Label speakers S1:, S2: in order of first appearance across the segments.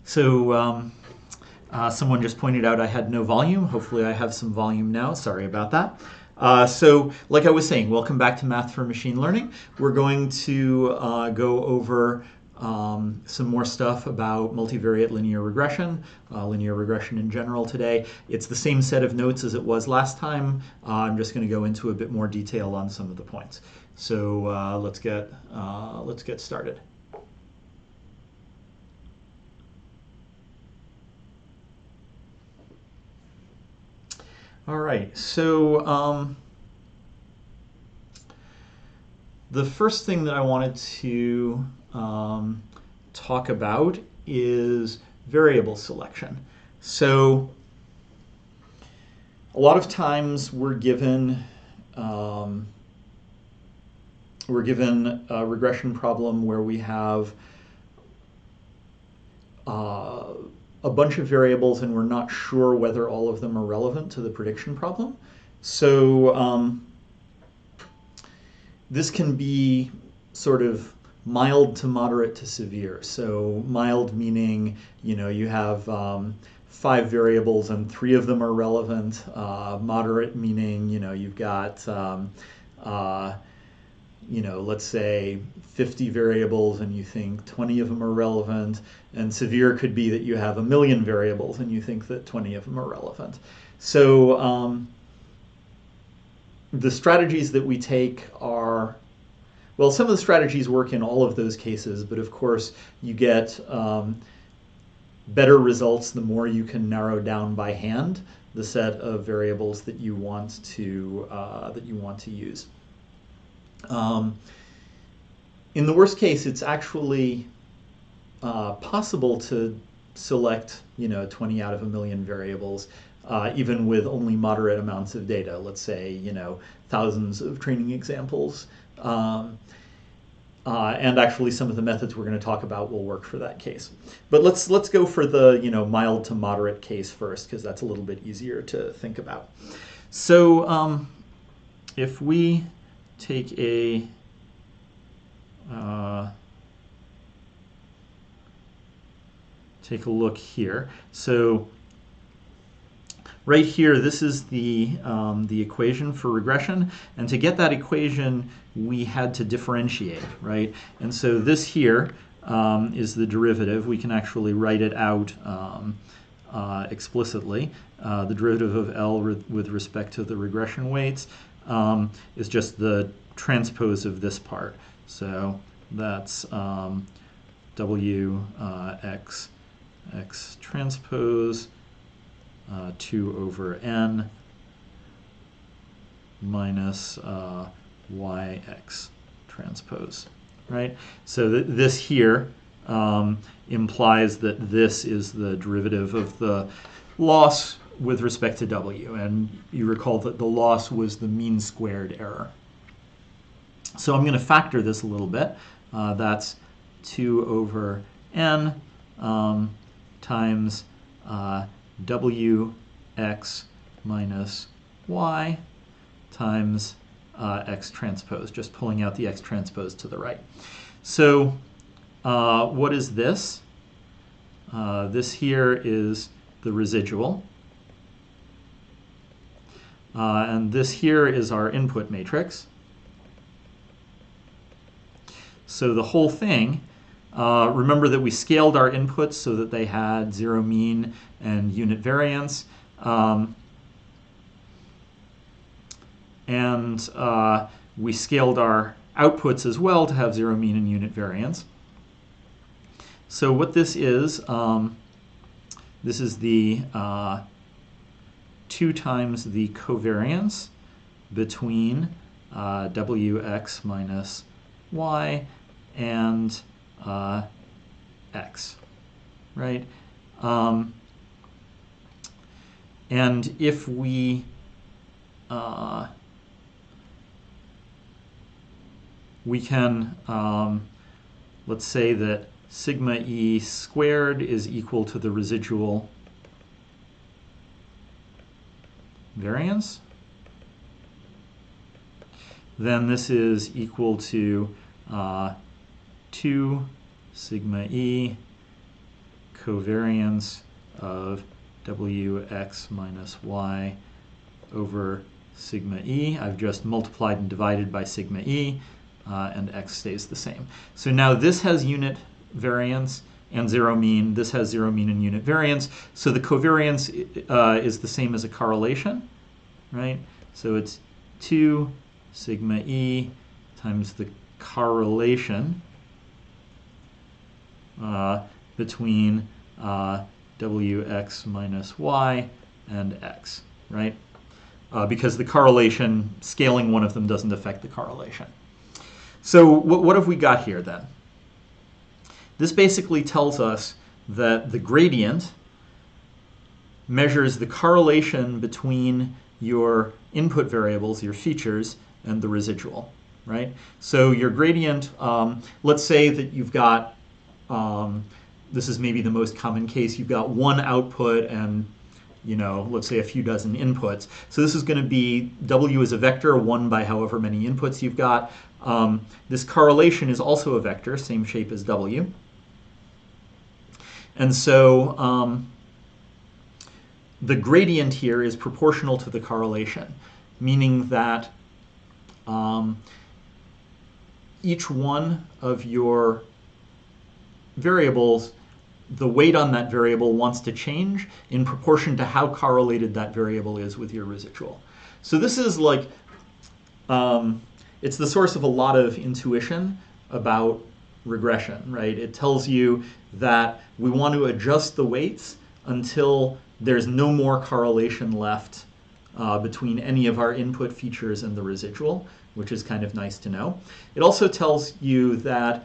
S1: Someone just pointed out I had no volume. Hopefully I have some volume now. Sorry about that. So like I was saying, welcome back to Math for Machine Learning. We're going to go over some more stuff about multivariate linear regression in general today. It's the same set of notes as it was last time. I'm just going to go into a bit more detail on some of the points. So let's get started. All right, so the first thing that I wanted to talk about is variable selection. So a lot of times we're given a regression problem where we have a bunch of variables and we're not sure whether all of them are relevant to the prediction problem. So this can be sort of mild to moderate to severe. So mild meaning, you have 5 variables and 3 of them are relevant. Moderate meaning, you've got, let's say 50 variables and you think 20 of them are relevant. And severe could be that you have 1 million variables and you think that 20 of them are relevant. So the strategies that we take are, well, some of the strategies work in all of those cases, but of course you get better results the more you can narrow down by hand the set of variables that you want to use. In the worst case, it's actually possible to select 20 out of 1 million variables, even with only moderate amounts of data. Let's say thousands of training examples, and actually some of the methods we're going to talk about will work for that case. But let's go for the mild to moderate case first, because that's a little bit easier to think about. So if we take a look here. So right here, this is the equation for regression, and to get that equation, we had to differentiate, right? And so this here is the derivative. We can actually write it out explicitly. The derivative of L with respect to the regression weights is just the transpose of this part. So that's W x transpose 2 over n minus yx transpose, right? So this here implies that this is the derivative of the loss with respect to w, and you recall that the loss was the mean squared error. So I'm going to factor this a little bit. That's 2 over n times wx minus y times x transpose, just pulling out the x transpose to the right. So what is this? This here is the residual. And this here is our input matrix. So the whole thing, remember that we scaled our inputs so that they had 0 mean and unit variance. And we scaled our outputs as well to have 0 mean and unit variance. So what this is the 2 times the covariance between wx minus y and x, right? And if we can, let's say that sigma e squared is equal to the residual variance, then this is equal to 2 sigma e covariance of wx minus y over sigma e. I've just multiplied and divided by sigma e, and x stays the same. So now this has unit variance and zero mean. This has zero mean and unit variance. So the covariance is the same as a correlation, right? So it's 2 sigma e times the correlation between wx minus y and x, right? Because the correlation, scaling one of them doesn't affect the correlation. So what have we got here then? This basically tells us that the gradient measures the correlation between your input variables, your features, and the residual, right? So your gradient, let's say that you've got, this is maybe the most common case, you've got one output and, you know, let's say a few dozen inputs. So this is going to be W is a vector, 1 by however many inputs you've got. This correlation is also a vector, same shape as W. And so the gradient here is proportional to the correlation, meaning that each one of your variables, the weight on that variable wants to change in proportion to how correlated that variable is with your residual. So this is like, it's the source of a lot of intuition about regression, right? It tells you that we want to adjust the weights until there's no more correlation left between any of our input features and the residual, which is kind of nice to know. It also tells you that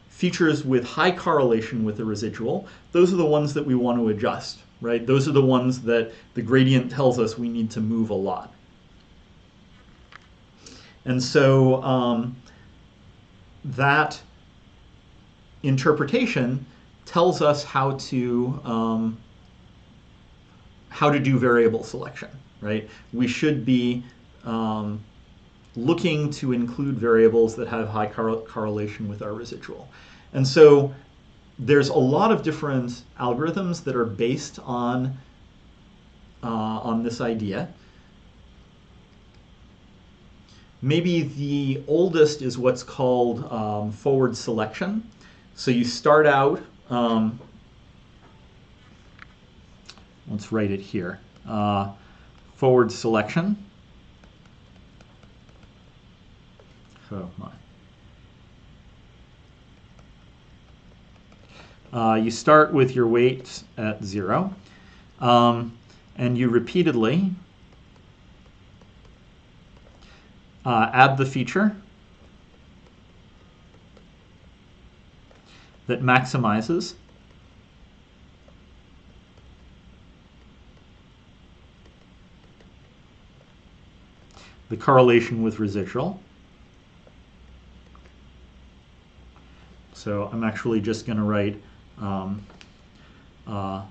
S1: features with high correlation with the residual, those are the ones that we want to adjust, right? Those are the ones that the gradient tells us we need to move a lot. And so that interpretation tells us how to do variable selection, right? We should be looking to include variables that have high correlation with our residual. And so there's a lot of different algorithms that are based on this idea. Maybe the oldest is what's called forward selection. So you start out, let's write it here, forward selection. Oh my. You start with your weights at 0, and you repeatedly add the feature that maximizes the correlation with residual. So I'm actually just going to write, I'm going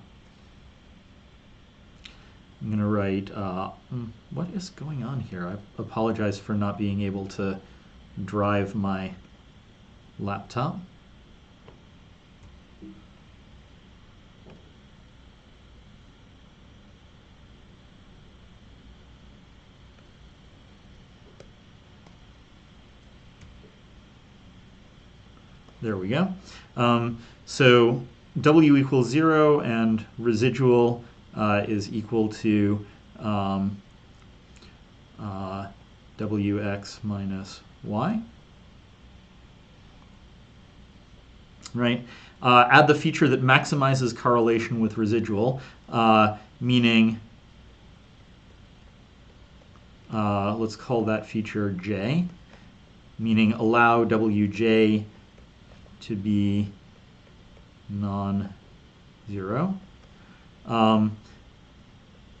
S1: to write, what is going on here? I apologize for not being able to drive my laptop. There we go. So W equals 0 and residual is equal to Wx minus y. Right? Add the feature that maximizes correlation with residual, meaning, let's call that feature J, meaning allow Wj to be non-zero.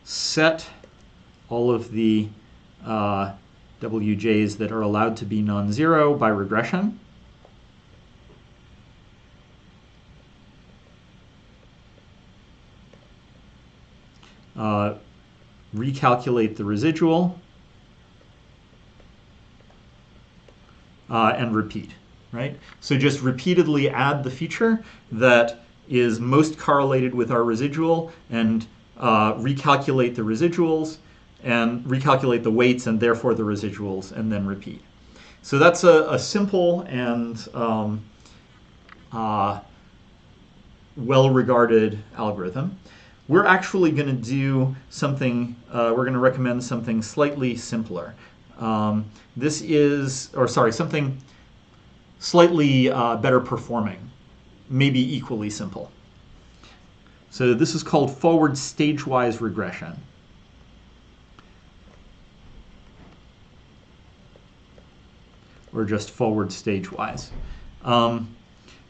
S1: Set all of the Wj's that are allowed to be non-zero by regression. Recalculate the residual, and repeat. Right? So just repeatedly add the feature that is most correlated with our residual and recalculate the residuals and recalculate the weights and therefore the residuals and then repeat. So that's a simple and well-regarded algorithm. We're actually going to do something, we're going to recommend something slightly simpler. Something slightly better performing, maybe equally simple. So this is called forward stage-wise regression. Or just forward stage-wise.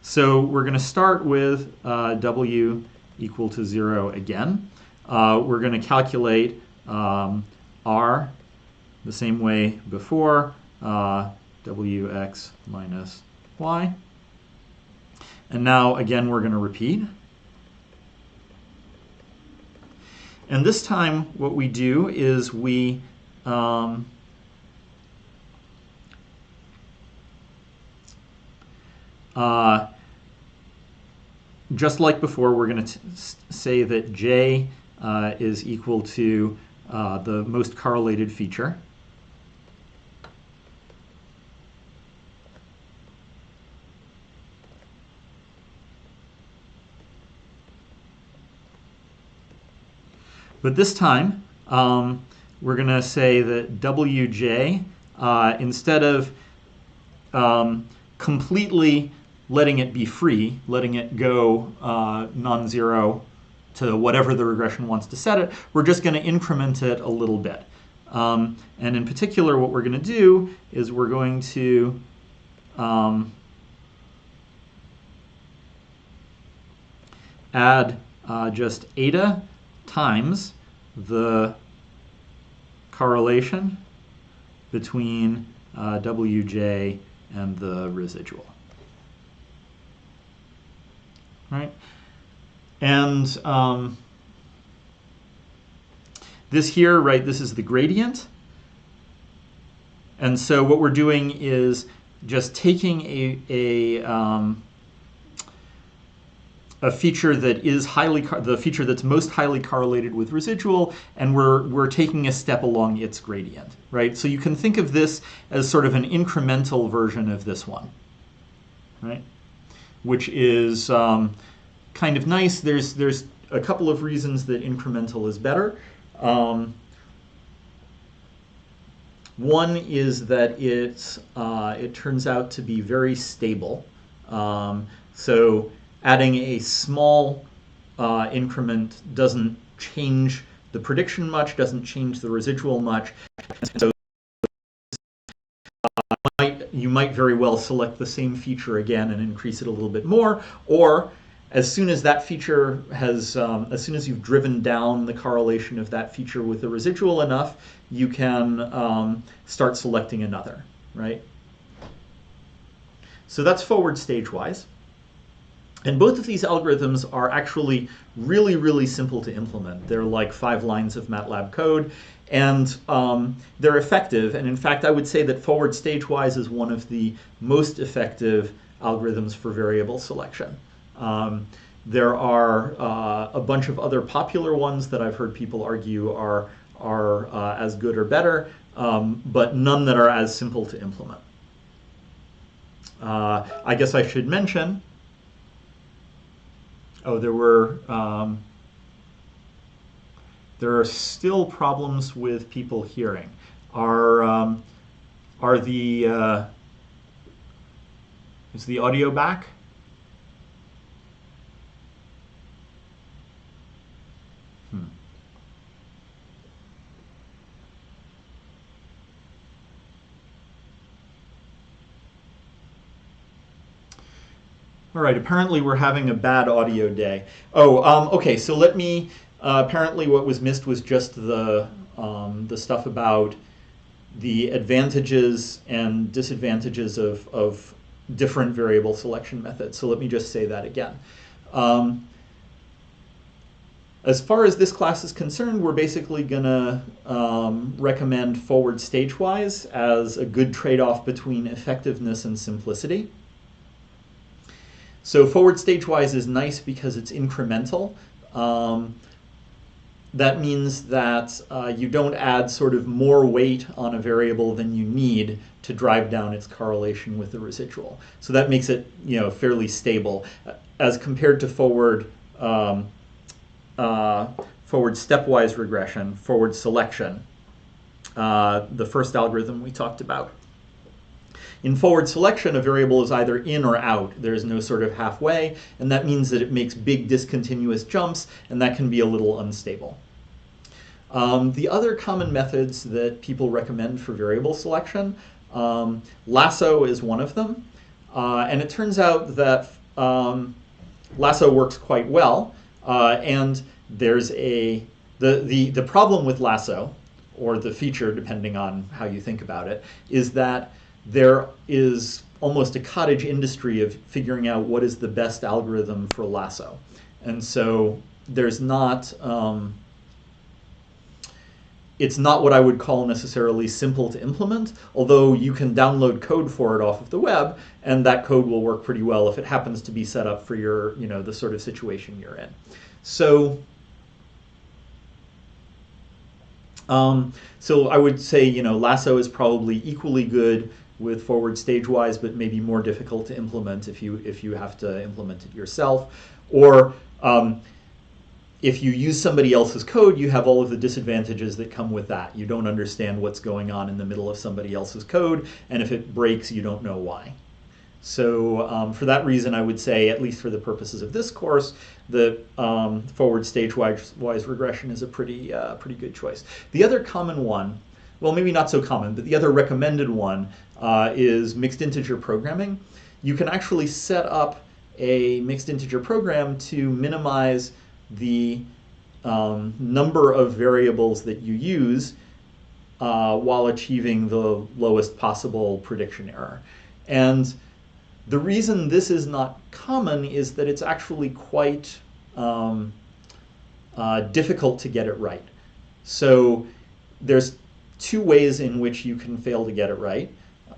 S1: So we're going to start with W equal to 0 again. We're going to calculate R the same way before, Wx minus Y. And now, again, we're going to repeat. And this time, what we do is we just like before, we're going to say that J is equal to the most correlated feature. But this time, we're going to say that Wj, instead of completely letting it be free, letting it go non-zero to whatever the regression wants to set it, we're just going to increment it a little bit. And in particular, what we're going to do is we're going to add just eta times the correlation between Wj and the residual. Right? And this here, right, this is the gradient. And so what we're doing is just taking a feature that is the feature that's most highly correlated with residual, and we're taking a step along its gradient, right? So you can think of this as sort of an incremental version of this one, right? Which is kind of nice. There's a couple of reasons that incremental is better. One is that it turns out to be very stable. So adding a small increment doesn't change the prediction much, doesn't change the residual much. So you might very well select the same feature again and increase it a little bit more, or as soon as that feature has, as soon as you've driven down the correlation of that feature with the residual enough, you can start selecting another, right? So that's forward stage-wise. And both of these algorithms are actually really, really simple to implement. They're like 5 lines of MATLAB code, and they're effective. And in fact, I would say that forward stage-wise is one of the most effective algorithms for variable selection. There are a bunch of other popular ones that I've heard people argue are as good or better, but none that are as simple to implement. I guess I should mention, there are still problems with people hearing. Is the audio back? All right, apparently we're having a bad audio day. Okay, so let me, apparently what was missed was just the stuff about the advantages and disadvantages of different variable selection methods. So let me just say that again. As far as this class is concerned, we're basically going to recommend forward stage-wise as a good trade-off between effectiveness and simplicity. So forward stage-wise is nice because it's incremental. That means that you don't add sort of more weight on a variable than you need to drive down its correlation with the residual. So that makes it, fairly stable as compared to forward stepwise regression, forward selection, the first algorithm we talked about. In forward selection, a variable is either in or out. There's no sort of halfway, and that means that it makes big discontinuous jumps, and that can be a little unstable. The other common methods that people recommend for variable selection, lasso is one of them, and it turns out that lasso works quite well, and there's the problem with lasso, or the feature depending on how you think about it, is that there is almost a cottage industry of figuring out what is the best algorithm for lasso. And so there's not, it's not what I would call necessarily simple to implement, although you can download code for it off of the web, and that code will work pretty well if it happens to be set up for your, the sort of situation you're in. So I would say, lasso is probably equally good with forward stage-wise, but maybe more difficult to implement if you have to implement it yourself. Or if you use somebody else's code, you have all of the disadvantages that come with that. You don't understand what's going on in the middle of somebody else's code, and if it breaks, you don't know why. So for that reason, I would say, at least for the purposes of this course, the forward stage-wise regression is a pretty good choice. The other common one, well, maybe not so common, but the other recommended one is mixed integer programming. You can actually set up a mixed integer program to minimize the number of variables that you use while achieving the lowest possible prediction error. And the reason this is not common is that it's actually quite difficult to get it right. So there's two ways in which you can fail to get it right.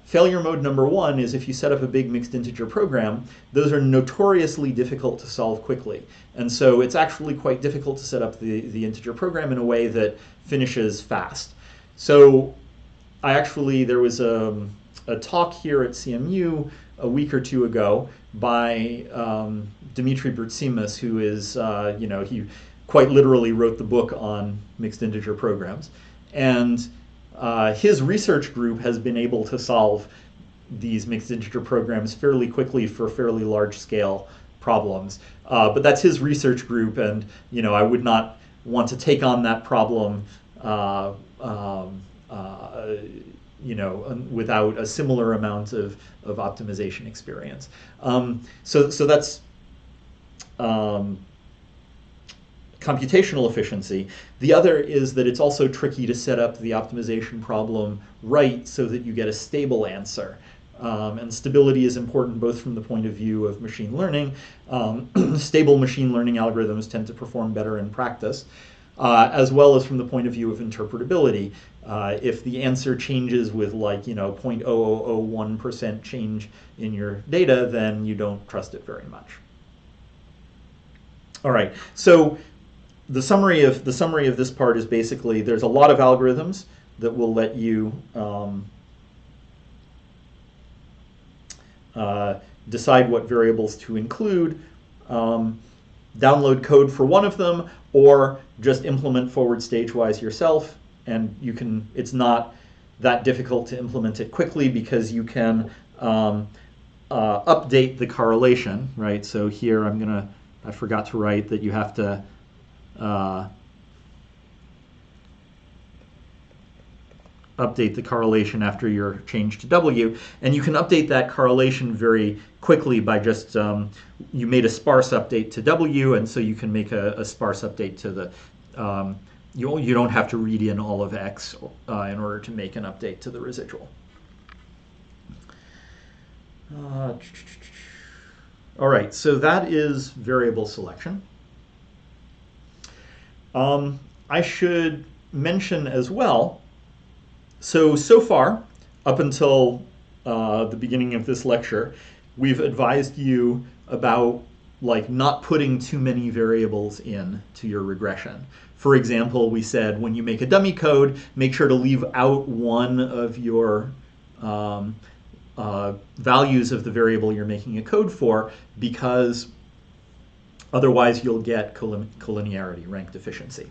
S1: Failure mode number one is if you set up a big mixed integer program, those are notoriously difficult to solve quickly. And so it's actually quite difficult to set up the integer program in a way that finishes fast. So there was a talk here at CMU a week or two ago by Dmitry Bertsimas, who is, he quite literally wrote the book on mixed integer programs. And his research group has been able to solve these mixed integer programs fairly quickly for fairly large scale problems. But that's his research group, and I would not want to take on that problem without a similar amount of optimization experience. So that's computational efficiency. The other is that it's also tricky to set up the optimization problem right so that you get a stable answer. And stability is important both from the point of view of machine learning. Stable machine learning algorithms tend to perform better in practice, as well as from the point of view of interpretability. If the answer changes with 0.0001% change in your data, then you don't trust it very much. All right, so the summary of this part is basically there's a lot of algorithms that will let you decide what variables to include, download code for one of them, or just implement forward stage-wise yourself. And it's not that difficult to implement it quickly because you can update the correlation, right? So here I forgot to write that you have to update the correlation after your change to W, and you can update that correlation very quickly by just you made a sparse update to W, and so you can make a sparse update to the you don't have to read in all of X in order to make an update to the residual. All right, so that is variable selection. I should mention as well, so far, up until the beginning of this lecture, we've advised you about like not putting too many variables in to your regression. For example, we said when you make a dummy code, make sure to leave out one of your values of the variable you're making a code for, because otherwise you'll get collinearity, rank deficiency.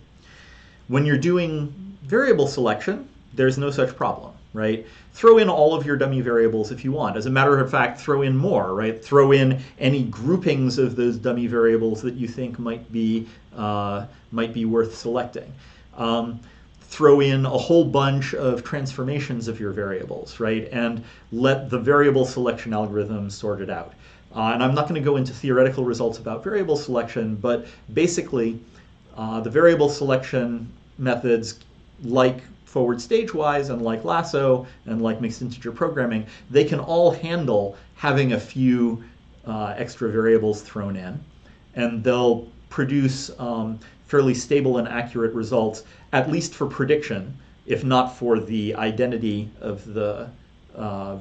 S1: When you're doing variable selection, there's no such problem, right? Throw in all of your dummy variables if you want. As a matter of fact, throw in more, right? Throw in any groupings of those dummy variables that you think might be worth selecting. Throw in a whole bunch of transformations of your variables, right? And let the variable selection algorithm sort it out. And I'm not going to go into theoretical results about variable selection, but basically the variable selection methods, like forward stage-wise and like lasso and like mixed integer programming, they can all handle having a few extra variables thrown in, and they'll produce fairly stable and accurate results, at least for prediction, if not for the identity of the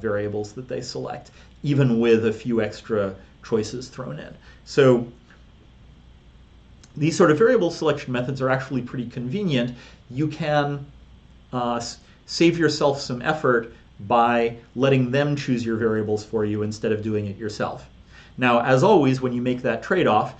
S1: variables that they select, even with a few extra choices thrown in. So these sort of variable selection methods are actually pretty convenient. You can save yourself some effort by letting them choose your variables for you instead of doing it yourself. Now, as always, when you make that trade-off,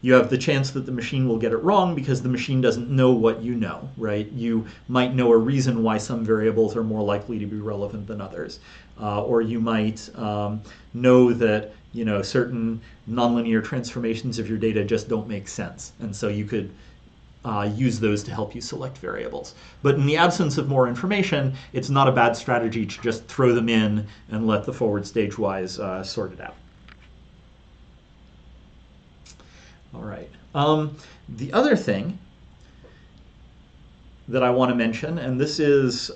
S1: you have the chance that the machine will get it wrong because the machine doesn't know what you know, right? You might know a reason why some variables are more likely to be relevant than others. Or you might know that certain nonlinear transformations of your data just don't make sense. And so you could use those to help you select variables. But in the absence of more information, it's not a bad strategy to just throw them in and let the forward stage-wise sort it out. All right. The other thing that I want to mention, and this is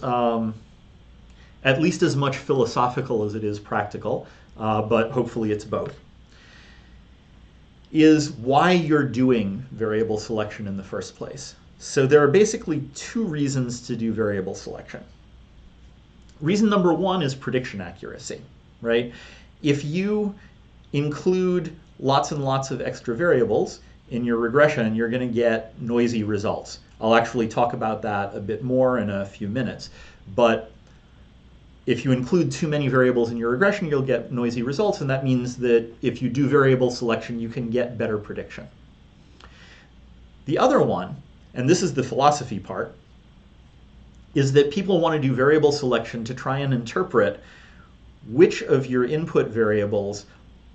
S1: at least as much philosophical as it is practical, but hopefully it's both, is why you're doing variable selection in the first place. So there are basically two reasons to do variable selection. Reason number one is prediction accuracy, right? If you include lots and lots of extra variables in your regression, you're going to get noisy results. I'll actually talk about that a bit more in a few minutes. But if you include too many variables in your regression, you'll get noisy results, and that means that if you do variable selection, you can get better prediction. The other one, and this is the philosophy part, is that people want to do variable selection to try and interpret which of your input variables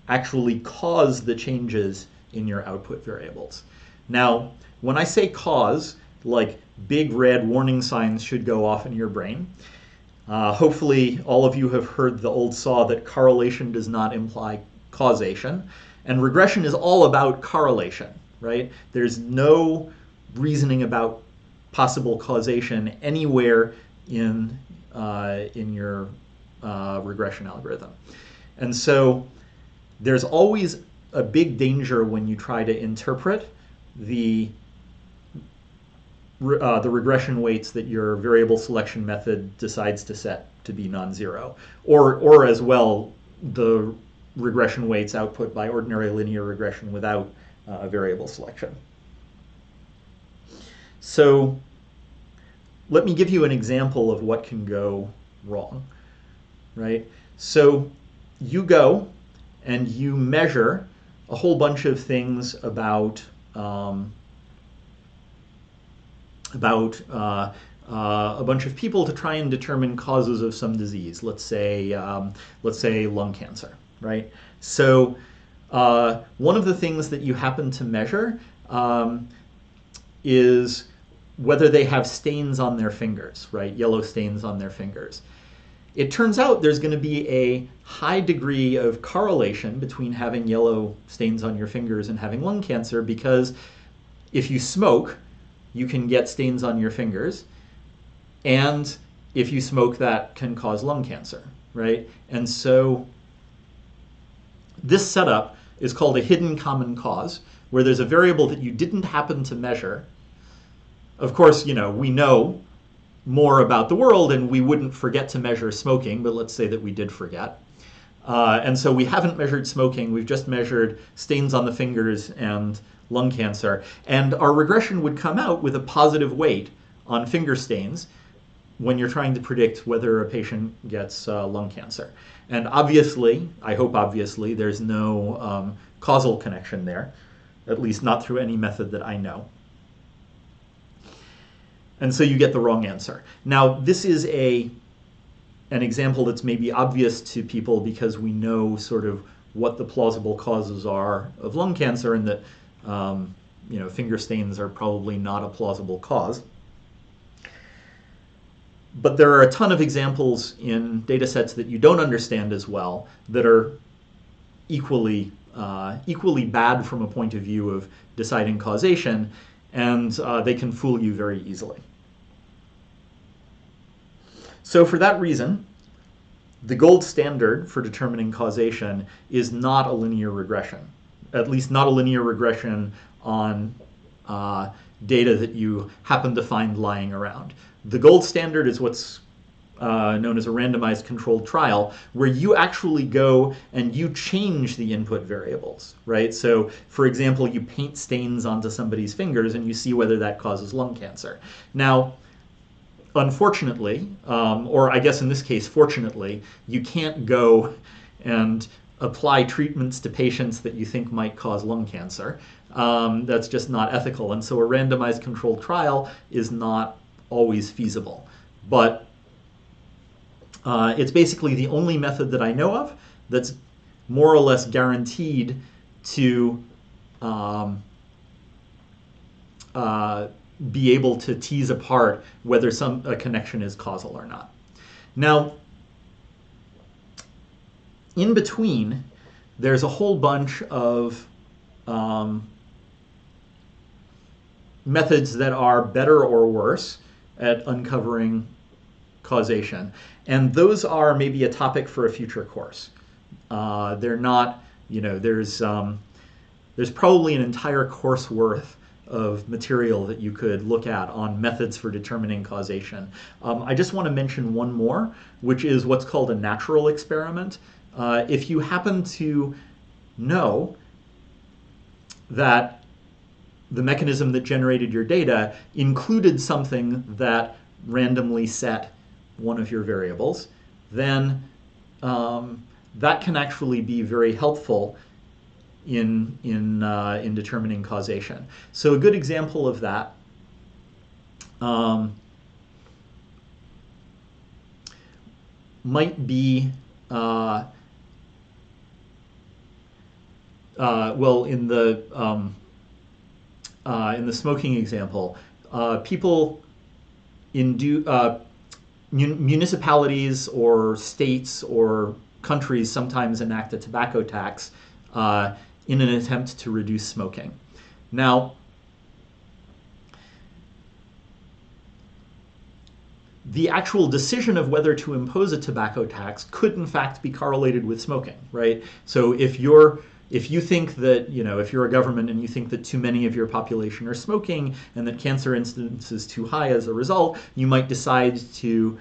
S1: actually cause the changes in your output variables. Now, when I say cause, like big red warning signs should go off in your brain. Hopefully all of you have heard the old saw that correlation does not imply causation, and regression is all about correlation, right? There's no reasoning about possible causation anywhere in your regression algorithm. And so there's always a big danger when you try to interpret the regression weights that your variable selection method decides to set to be non-zero, or as well the regression weights output by ordinary linear regression without variable selection. So let me give you an example of what can go wrong, right? So you go and you measure a whole bunch of things about a bunch of people to try and determine causes of some disease. Let's say lung cancer, right? So one of the things that you happen to measure is whether they have stains on their fingers, right? Yellow stains on their fingers. It turns out there's going to be a high degree of correlation between having yellow stains on your fingers and having lung cancer, because if you smoke, you can get stains on your fingers, and if you smoke, that can cause lung cancer, right? And so this setup is called a hidden common cause, where there's a variable that you didn't happen to measure. Of course, we know more about the world, and we wouldn't forget to measure smoking, but let's say that we did forget. And so we haven't measured smoking, we've just measured stains on the fingers and lung cancer. And our regression would come out with a positive weight on finger stains when you're trying to predict whether a patient gets lung cancer. And obviously, I hope obviously, there's no causal connection there, at least not through any method that I know. And so you get the wrong answer. Now, this is an example that's maybe obvious to people because we know sort of what the plausible causes are of lung cancer, and that finger stains are probably not a plausible cause. But there are a ton of examples in data sets that you don't understand as well that are equally bad from a point of view of deciding causation, and they can fool you very easily. So for that reason, the gold standard for determining causation is not a linear regression, at least not a linear regression on data that you happen to find lying around. The gold standard is what's known as a randomized controlled trial, where you actually go and you change the input variables, right? So, for example, you paint stains onto somebody's fingers and you see whether that causes lung cancer. Now, unfortunately, or I guess in this case, fortunately, you can't go and apply treatments to patients that you think might cause lung cancer. That's just not ethical. And so a randomized controlled trial is not always feasible. But it's basically the only method that I know of that's more or less guaranteed to be able to tease apart whether a connection is causal or not. Now, in between, there's a whole bunch of methods that are better or worse at uncovering causation. And those are maybe a topic for a future course. They're not, there's probably an entire course worth of material that you could look at on methods for determining causation. I just want to mention one more, which is what's called a natural experiment. If you happen to know that the mechanism that generated your data included something that randomly set one of your variables, then that can actually be very helpful in determining causation. So a good example of that might be well, in the smoking example, people municipalities or states or countries sometimes enact a tobacco tax in an attempt to reduce smoking. Now, the actual decision of whether to impose a tobacco tax could in fact be correlated with smoking, right? So if you think that, if you're a government and you think that too many of your population are smoking and that cancer incidence is too high as a result, you might decide to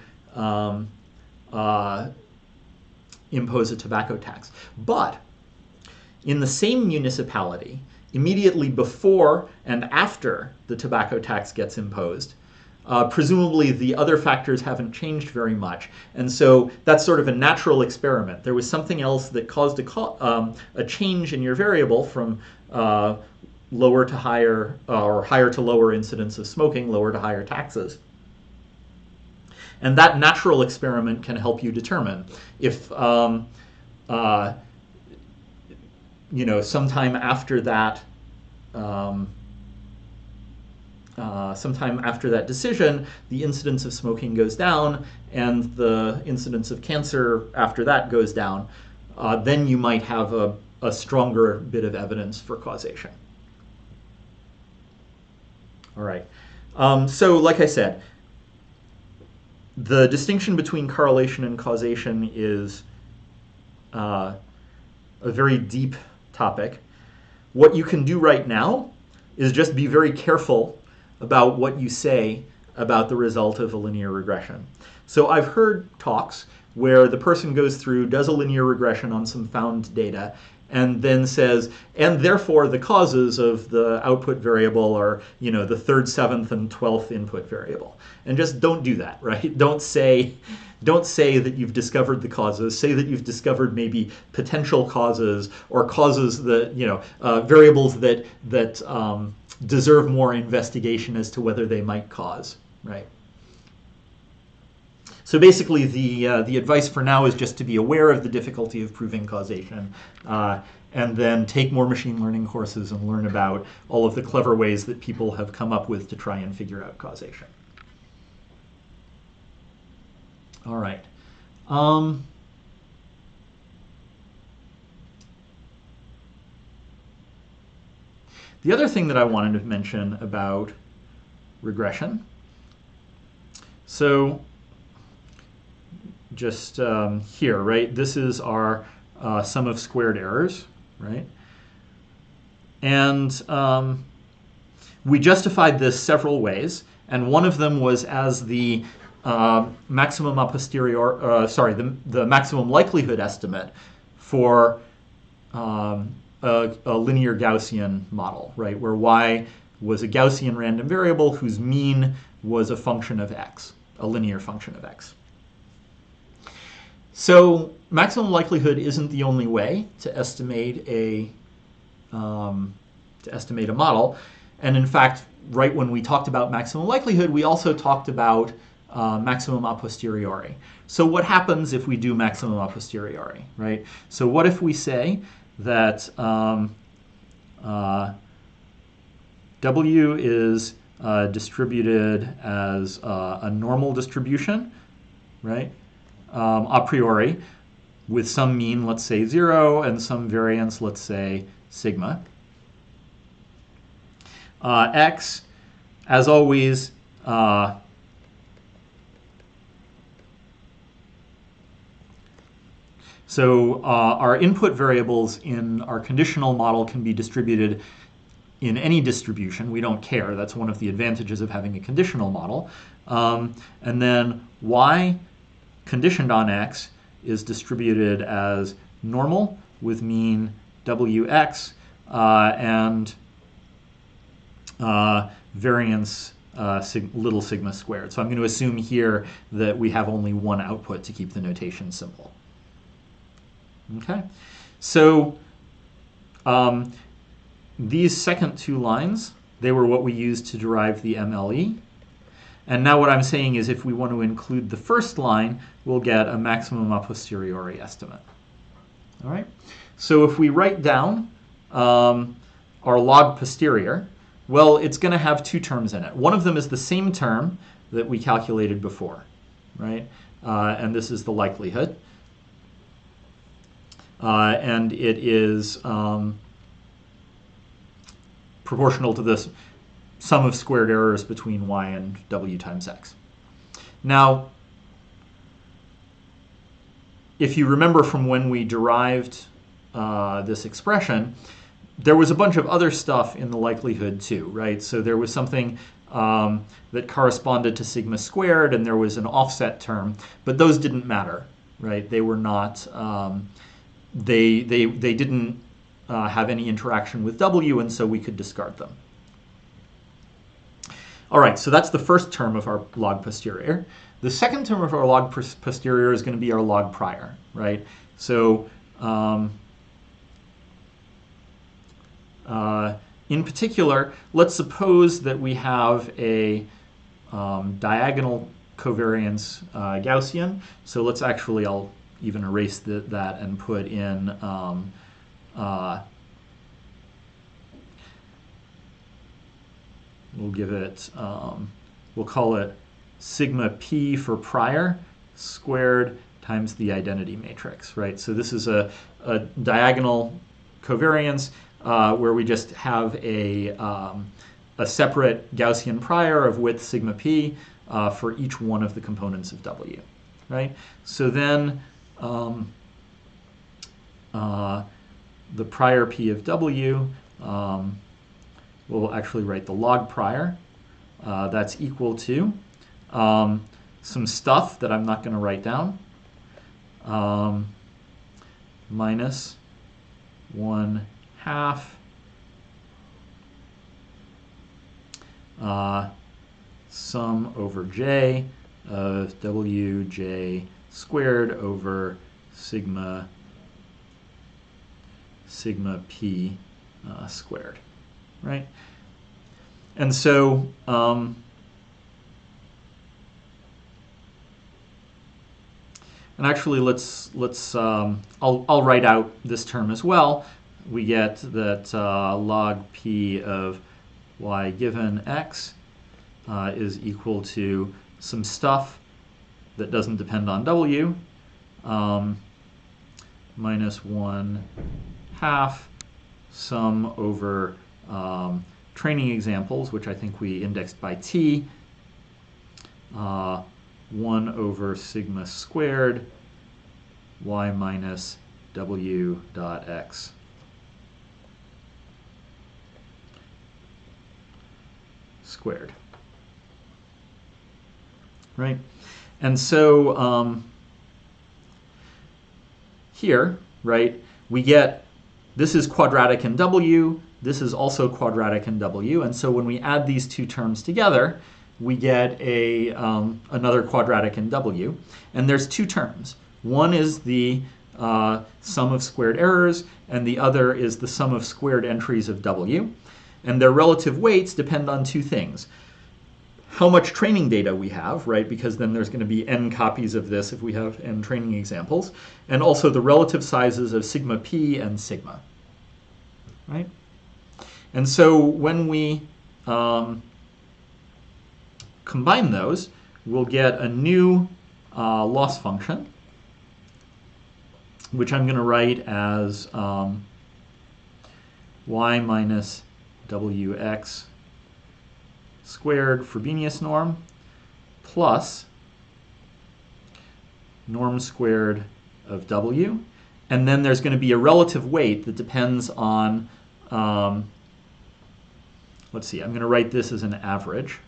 S1: impose a tobacco tax. But in the same municipality, immediately before and after the tobacco tax gets imposed, presumably the other factors haven't changed very much. And so that's sort of a natural experiment. There was something else that caused a change in your variable from lower to higher, or higher to lower incidence of smoking, lower to higher taxes. And that natural experiment can help you determine if, sometime after that, sometime after that decision, the incidence of smoking goes down and the incidence of cancer after that goes down, then you might have a stronger bit of evidence for causation. All right. So like I said, the distinction between correlation and causation is a very deep topic. What you can do right now is just be very careful about what you say about the result of a linear regression. So I've heard talks where the person goes through, does a linear regression on some found data, and then says, and therefore the causes of the output variable are, the 3rd, 7th, and 12th input variable. And just don't do that, right? Don't say that you've discovered the causes. Say that you've discovered maybe potential causes or causes that, variables that deserve more investigation as to whether they might cause, right? So basically, the advice for now is just to be aware of the difficulty of proving causation, and then take more machine learning courses and learn about all of the clever ways that people have come up with to try and figure out causation. All right. The other thing that I wanted to mention about regression, so just here, right? This is our sum of squared errors, right? And we justified this several ways, and one of them was as the maximum a posteriori, the maximum likelihood estimate for a linear Gaussian model, right? Where y was a Gaussian random variable whose mean was a function of x, a linear function of x. So maximum likelihood isn't the only way to estimate a model, and in fact, right when we talked about maximum likelihood, we also talked about maximum a posteriori. So what happens if we do maximum a posteriori, right? So what if we say that W is distributed as a normal distribution, right? A priori, with some mean, let's say 0, and some variance, let's say sigma. X, as always, so our input variables in our conditional model can be distributed in any distribution. We don't care. That's one of the advantages of having a conditional model. And then y conditioned on x is distributed as normal with mean wx and variance little sigma squared. So I'm going to assume here that we have only one output to keep the notation simple. Okay, so these second two lines, they were what we used to derive the MLE. And now what I'm saying is if we want to include the first line, we'll get a maximum a posteriori estimate. All right, so if we write down our log posterior, well, it's going to have two terms in it. One of them is the same term that we calculated before, right? And this is the likelihood. And it is proportional to this sum of squared errors between y and w times x. Now, if you remember from when we derived this expression, there was a bunch of other stuff in the likelihood too, right? So there was something that corresponded to sigma squared, and there was an offset term, but those didn't matter, right? They were not, they didn't have any interaction with w, and so we could discard them. All right, so that's the first term of our log posterior. The second term of our log posterior is going to be our log prior, right? So in particular, let's suppose that we have a diagonal covariance Gaussian. So let's actually, I'll even erase that and put in we'll give it, we'll call it sigma p for prior squared times the identity matrix, right? So this is a diagonal covariance where we just have a separate Gaussian prior of width sigma p for each one of the components of w, right? So then the prior p of w, we'll actually write the log prior. That's equal to some stuff that I'm not going to write down. minus 1/2 sum over j of wj squared over sigma p squared, right? And so and actually let's I'll write out this term as well. We get that log p of y given x is equal to some stuff that doesn't depend on w, minus 1/2 sum over training examples, which I think we indexed by t, 1 over sigma squared y minus w dot x squared, right? And so here, right, we get, this is quadratic in w, this is also quadratic in w, and so when we add these two terms together, we get a another quadratic in w, and there's two terms. One is the sum of squared errors, and the other is the sum of squared entries of w, and their relative weights depend on two things. How much training data we have, right, because then there's going to be n copies of this if we have n training examples, and also the relative sizes of sigma p and sigma, right? And so when we combine those, we'll get a new loss function, which I'm going to write as y minus wx squared Frobenius norm plus norm squared of w. And then there's going to be a relative weight that depends on, let's see, I'm going to write this as an average.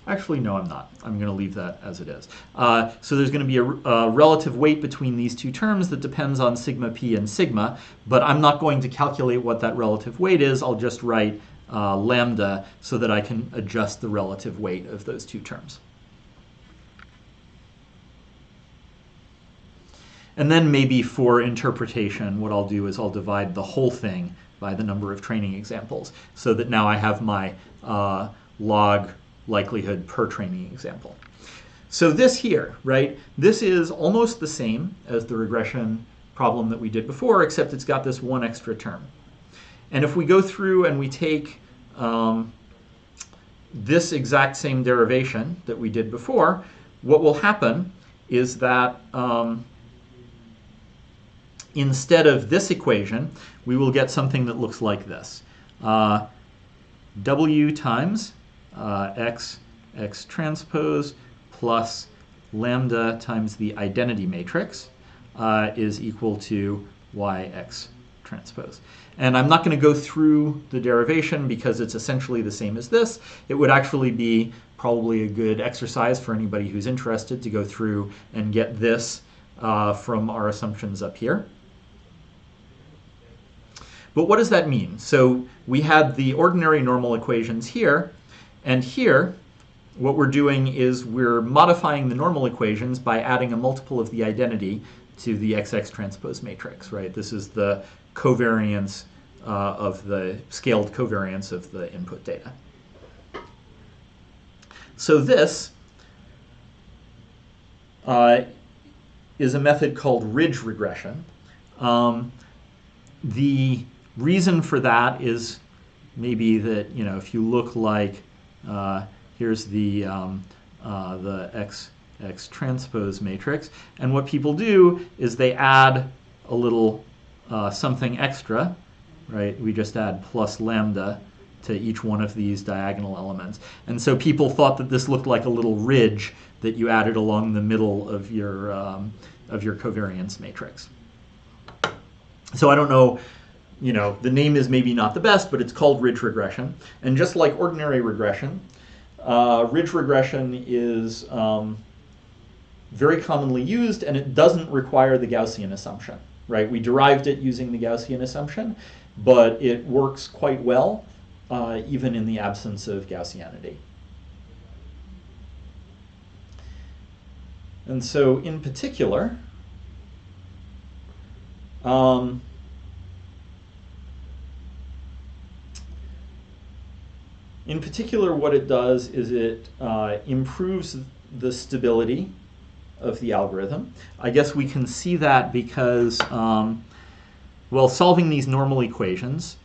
S1: Actually, no, I'm not. I'm going to leave that as it is. So there's going to be a relative weight between these two terms that depends on sigma p and sigma, but I'm not going to calculate what that relative weight is. I'll just write lambda so that I can adjust the relative weight of those two terms. And then maybe for interpretation, what I'll do is I'll divide the whole thing by the number of training examples so that now I have my log likelihood per training example. So this here, right, this is almost the same as the regression problem that we did before, except it's got this one extra term. And if we go through and we take this exact same derivation that we did before, what will happen is that instead of this equation, we will get something that looks like this. W times x transpose plus lambda times the identity matrix is equal to yx transpose. And I'm not going to go through the derivation because it's essentially the same as this. It would actually be probably a good exercise for anybody who's interested to go through and get this from our assumptions up here. But what does that mean? So we had the ordinary normal equations here, and here what we're doing is we're modifying the normal equations by adding a multiple of the identity to the XX transpose matrix, right? This is the covariance of the scaled covariance of the input data. So this is a method called ridge regression. The reason for that is maybe that, you know, if you look like here's the X transpose matrix, and what people do is they add a little something extra, right? We just add plus lambda to each one of these diagonal elements, and so people thought that this looked like a little ridge that you added along the middle of your covariance matrix. So I don't know, you know, the name is maybe not the best, but it's called ridge regression. And just like ordinary regression, ridge regression is very commonly used, and it doesn't require the Gaussian assumption, right? We derived it using the Gaussian assumption, but it works quite well even in the absence of Gaussianity. And so in particular, what it does is it improves the stability of the algorithm. I guess we can see that because, well, solving these normal equations,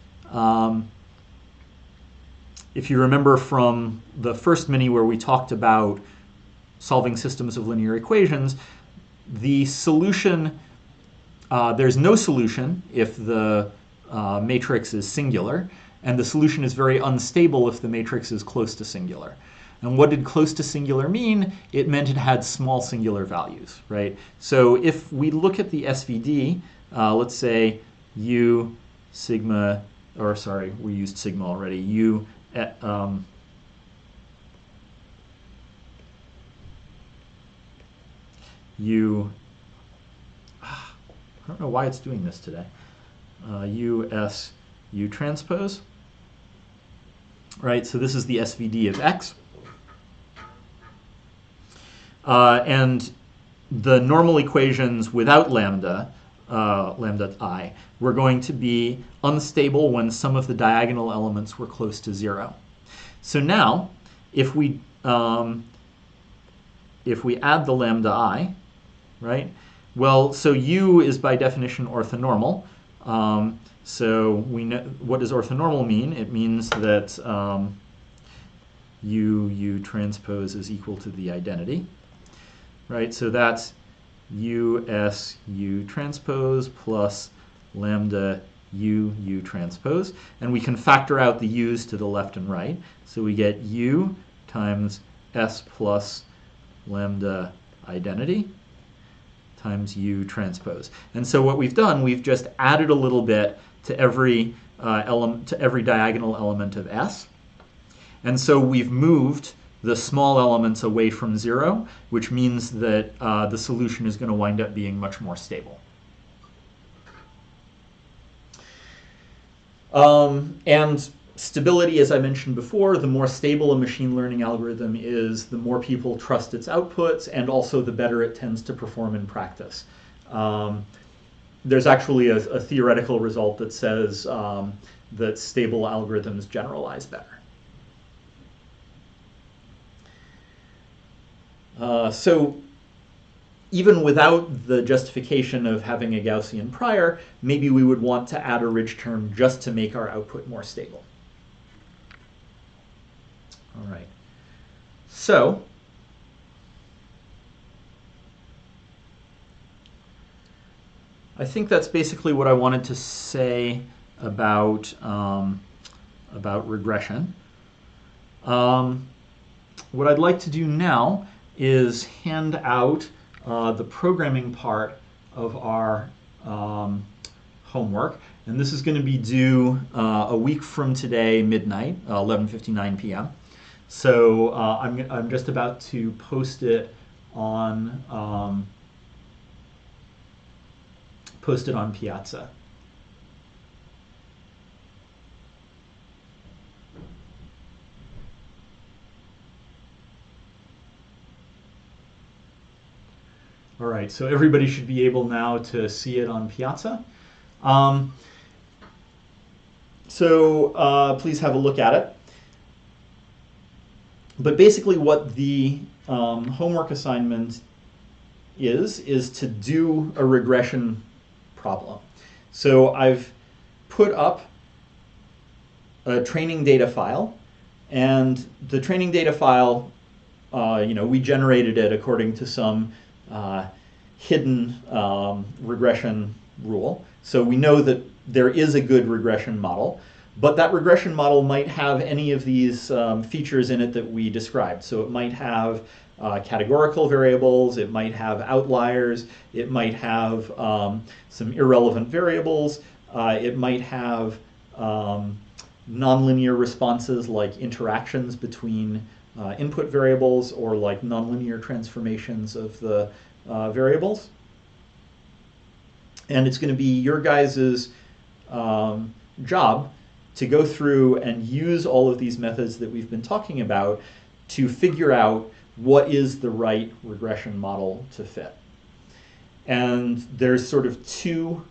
S1: if you remember from the first mini where we talked about solving systems of linear equations, the solution, there's no solution if the matrix is singular, and the solution is very unstable if the matrix is close to singular. And what did close to singular mean? It meant it had small singular values, right? So if we look at the SVD, let's say U sigma, or sorry, we used sigma already, U U, I don't know why it's doing this today, U S U transpose, right? So this is the SVD of X. And the normal equations without lambda, lambda I, were going to be unstable when some of the diagonal elements were close to 0. So now, if we add the lambda I, right? Well, so U is by definition orthonormal. So we know, what does orthonormal mean? It means that U transpose is equal to the identity. Right, so that's US U transpose plus lambda U transpose. And we can factor out the U's to the left and right. So we get U times S plus lambda identity times U transpose. And so what we've done, we've just added a little bit to every diagonal element of S. And so we've moved the small elements away from 0, which means that the solution is going to wind up being much more stable. And stability, as I mentioned before, the more stable a machine learning algorithm is, the more people trust its outputs, and also the better it tends to perform in practice. There's actually a theoretical result that says that stable algorithms generalize better. So even without the justification of having a Gaussian prior, maybe we would want to add a ridge term just to make our output more stable. All right. So I think that's basically what I wanted to say about regression. What I'd like to do now is hand out the programming part of our homework. And this is going to be due a week from today, midnight, 11:59 p.m. So I'm just about to post it on Piazza. All right, so everybody should be able now to see it on Piazza. Please have a look at it. But basically what the homework assignment is to do a regression problem. So I've put up a training data file, and the training data file, we generated it according to some hidden regression rule. So we know that there is a good regression model, but that regression model might have any of these features in it that we described. So it might have categorical variables, it might have outliers, it might have some irrelevant variables, it might have nonlinear responses like interactions between input variables or like nonlinear transformations of the variables. And it's going to be your guys' job to go through and use all of these methods that we've been talking about to figure out what is the right regression model to fit. And there's sort of two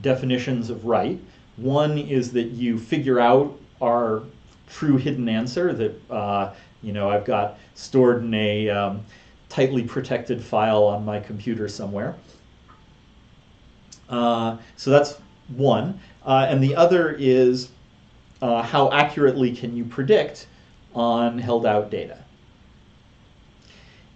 S1: definitions of right. One is that you figure out our true hidden answer that I've got stored in a tightly protected file on my computer somewhere. So that's one. And the other is how accurately can you predict on held out data.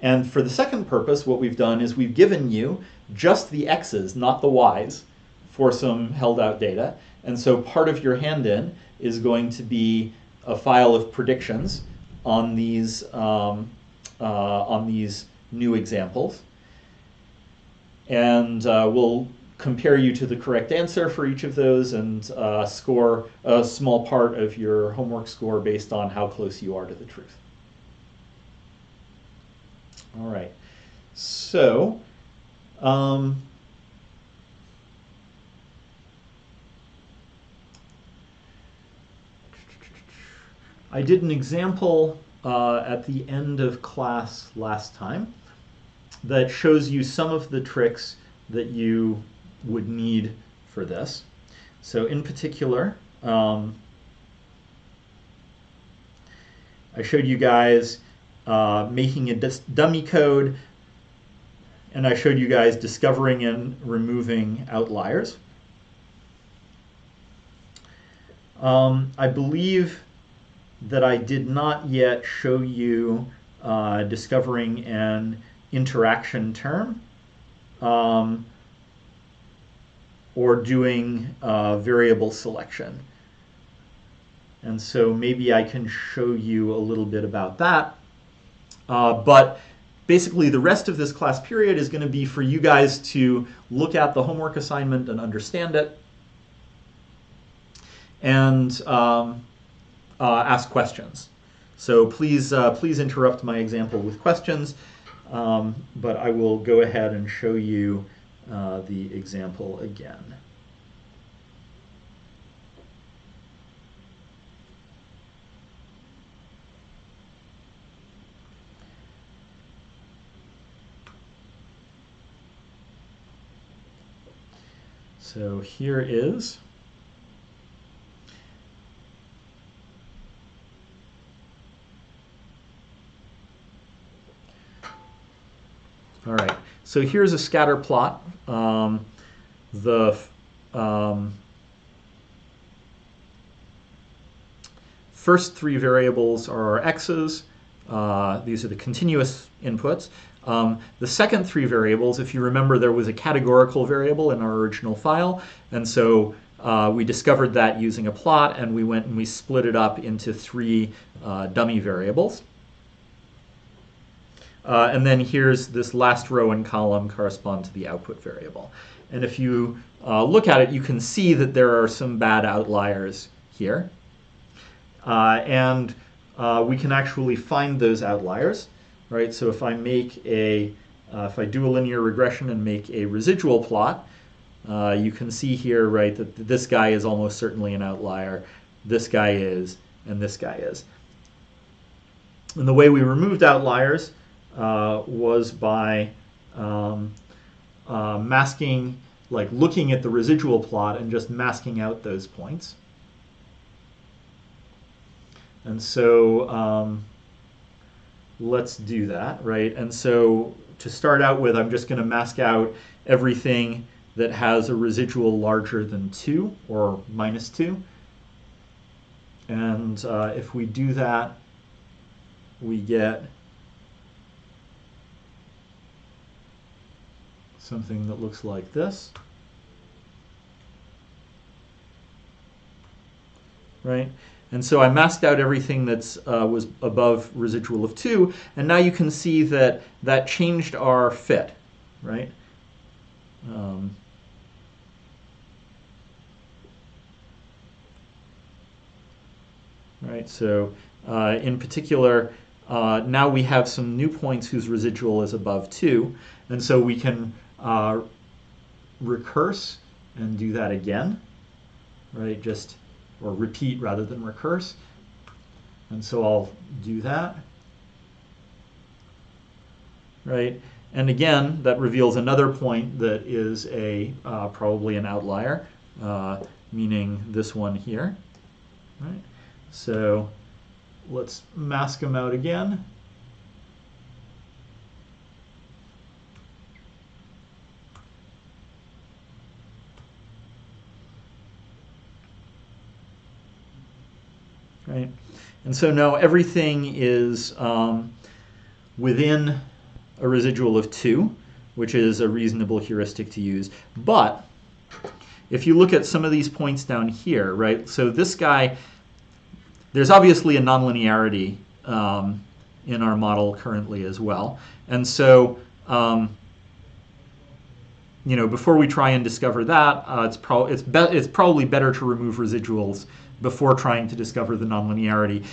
S1: And for the second purpose, what we've done is we've given you just the x's, not the y's, for some held out data. And so part of your hand-in is going to be a file of predictions on these new examples. And we'll compare you to the correct answer for each of those and score a small part of your homework score based on how close you are to the truth. All right, so I did an example at the end of class last time that shows you some of the tricks that you would need for this. So in particular, I showed you guys making a dummy code, and I showed you guys discovering and removing outliers. I believe that I did not yet show you discovering an interaction term or doing variable selection. And so maybe I can show you a little bit about that. But basically the rest of this class period is going to be for you guys to look at the homework assignment and understand it and ask questions. So please interrupt my example with questions, but I will go ahead and show you the example again. So here is all right. So here's a scatter plot. The first three variables are our x's. These are the continuous inputs. The second three variables, if you remember, there was a categorical variable in our original file, and so we discovered that using a plot, and we went and we split it up into three dummy variables. And then here's this last row and column correspond to the output variable. And if you look at it, you can see that there are some bad outliers here. And we can actually find those outliers, right? So if I make if I do a linear regression and make a residual plot, you can see here, right, that this guy is almost certainly an outlier, this guy is, and this guy is. And the way we removed outliers was by masking, like looking at the residual plot and just masking out those points. And so let's do that, right? And so to start out with, I'm just going to mask out everything that has a residual larger than 2 or minus 2. And if we do that, we get something that looks like this, right? And so I masked out everything that's was above residual of 2, and now you can see that that changed our fit, right? right? So in particular, now we have some new points whose residual is above 2, and so we can recurse and do that again, right? Or repeat rather than recurse. And so I'll do that, right? And again, that reveals another point that is probably an outlier, meaning this one here, right? So let's mask them out again. Right? And so now everything is within a residual of 2, which is a reasonable heuristic to use. But if you look at some of these points down here, right? So this guy, there's obviously a nonlinearity in our model currently as well. And so, before we try and discover that, it's probably better to remove residuals before trying to discover the nonlinearity.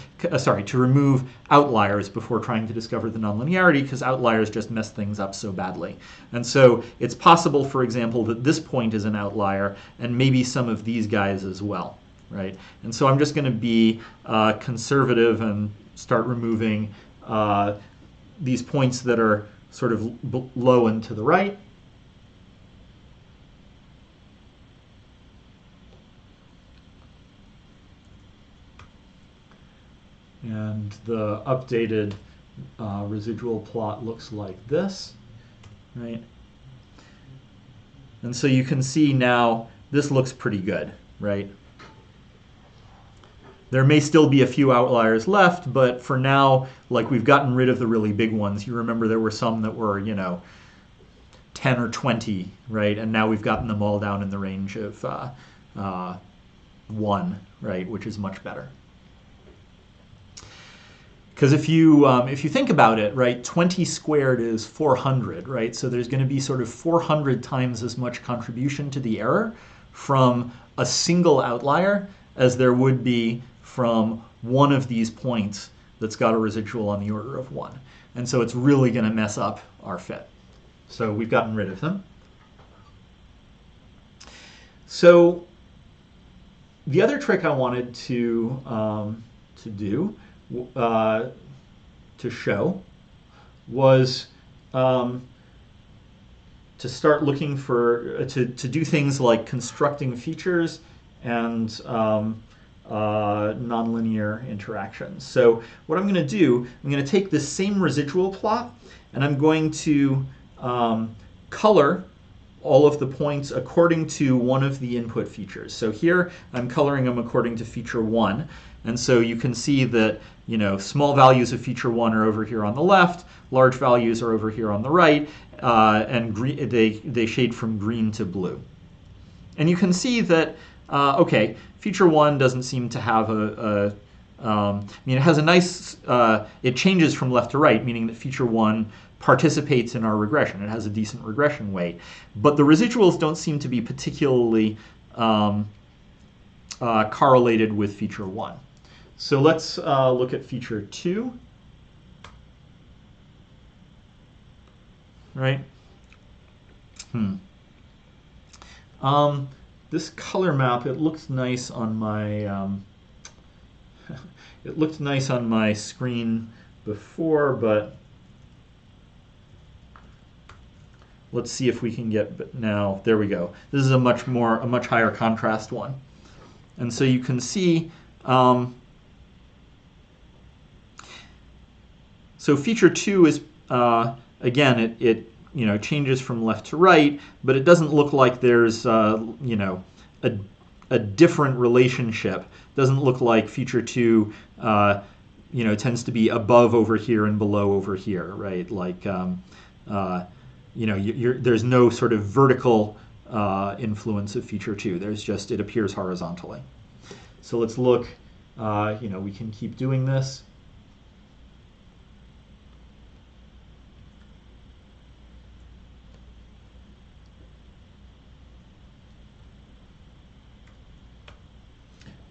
S1: To remove outliers before trying to discover the nonlinearity, because outliers just mess things up so badly. And so it's possible, for example, that this point is an outlier, and maybe some of these guys as well, right? And so I'm just going to be conservative and start removing these points that are sort of low and to the right. And the updated residual plot looks like this, right? And so you can see now this looks pretty good, right? There may still be a few outliers left, but for now, like, we've gotten rid of the really big ones. You remember there were some that were, 10 or 20, right? And now we've gotten them all down in the range of 1, right? Which is much better. Because if you think about it, right, 20 squared is 400, right? So there's going to be sort of 400 times as much contribution to the error from a single outlier as there would be from one of these points that's got a residual on the order of 1. And so it's really going to mess up our fit. So we've gotten rid of them. So the other trick I wanted to do, to show, was to start looking to do things like constructing features and nonlinear interactions. So what I'm going to do, I'm going to take this same residual plot, and I'm going to color all of the points according to one of the input features. So here I'm coloring them according to feature 1. And so you can see that, small values of feature 1 are over here on the left, large values are over here on the right, and they shade from green to blue. And you can see that, okay, feature 1 doesn't seem to have it has a nice, it changes from left to right, meaning that feature 1 participates in our regression. It has a decent regression weight. But the residuals don't seem to be particularly correlated with feature 1. So let's look at feature 2. Right? This color map, it looks nice on my it looked nice on my screen before, but let's see if we can get now. There we go. This is a much higher contrast one. And so you can see, so feature 2 is, again, it changes from left to right, but it doesn't look like there's, a different relationship. It doesn't look like feature 2, tends to be above over here and below over here, right? Like, there's no sort of vertical influence of feature 2. There's just, it appears horizontally. So let's look, we can keep doing this.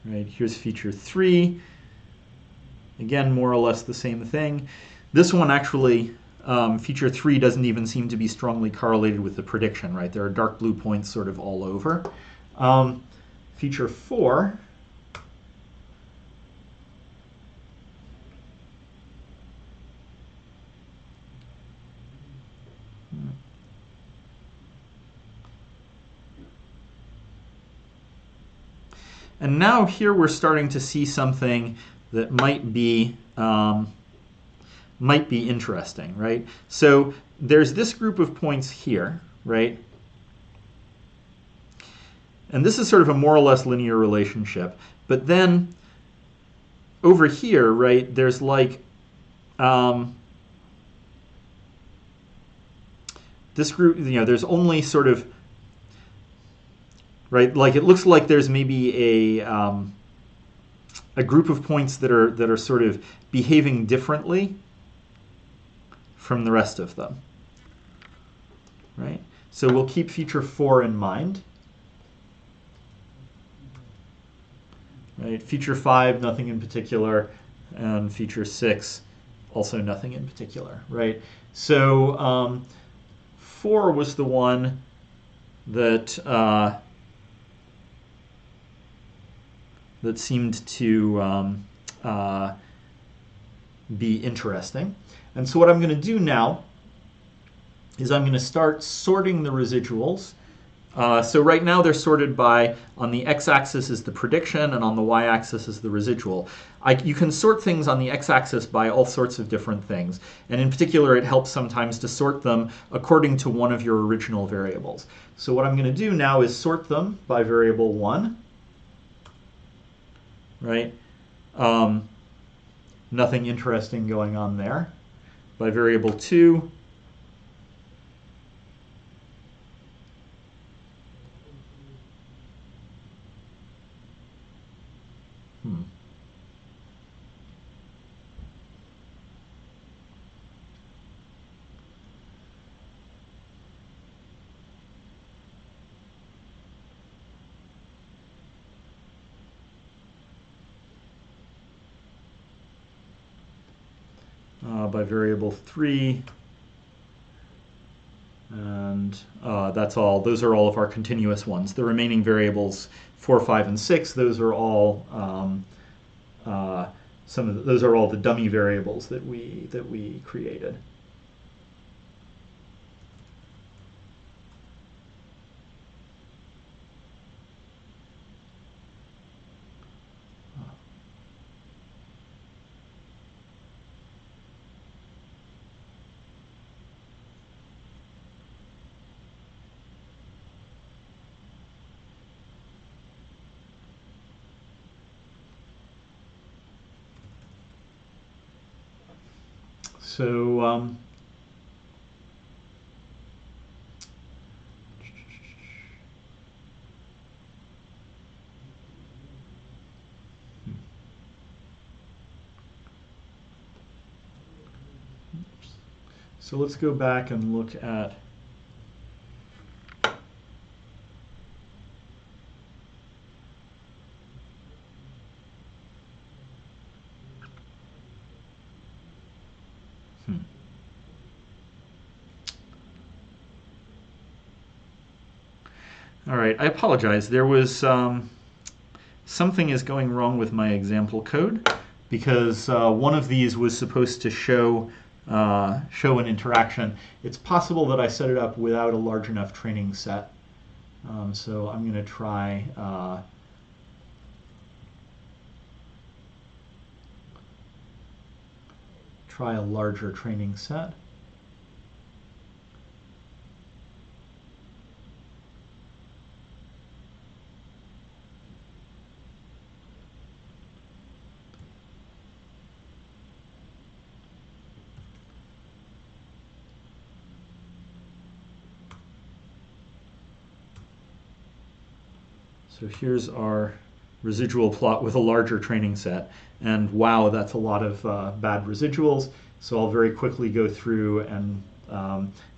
S1: Right, here's feature 3. Again, more or less the same thing. This one actually, feature 3 doesn't even seem to be strongly correlated with the prediction, right? There are dark blue points sort of all over. Feature 4, and now here we're starting to see something that might be interesting, right? So there's this group of points here, right? And this is sort of a more or less linear relationship. But then over here, right, there's like this group, there's only sort of, right, like it looks like there's maybe a group of points that are sort of behaving differently from the rest of them, right? So we'll keep feature 4 in mind. Right? Feature 5, nothing in particular, and feature 6, also nothing in particular, right? So 4 was the one that that seemed to be interesting. And so what I'm going to do now is I'm going to start sorting the residuals. So right now they're sorted by, on the x-axis is the prediction, and on the y-axis is the residual. You can sort things on the x-axis by all sorts of different things. And in particular, it helps sometimes to sort them according to one of your original variables. So what I'm going to do now is sort them by variable 1. Right? Nothing interesting going on there. By variable 2. By variable 3. And that's all. Those are all of our continuous ones. The remaining variables 4, 5, and 6, those are all those are all the dummy variables that we created. So so let's go back and look at All right, I apologize. There was something is going wrong with my example code, because one of these was supposed to show an interaction. It's possible that I set it up without a large enough training set. So I'm going to try a larger training set. So here's our residual plot with a larger training set. And wow, that's a lot of bad residuals. So I'll very quickly go through and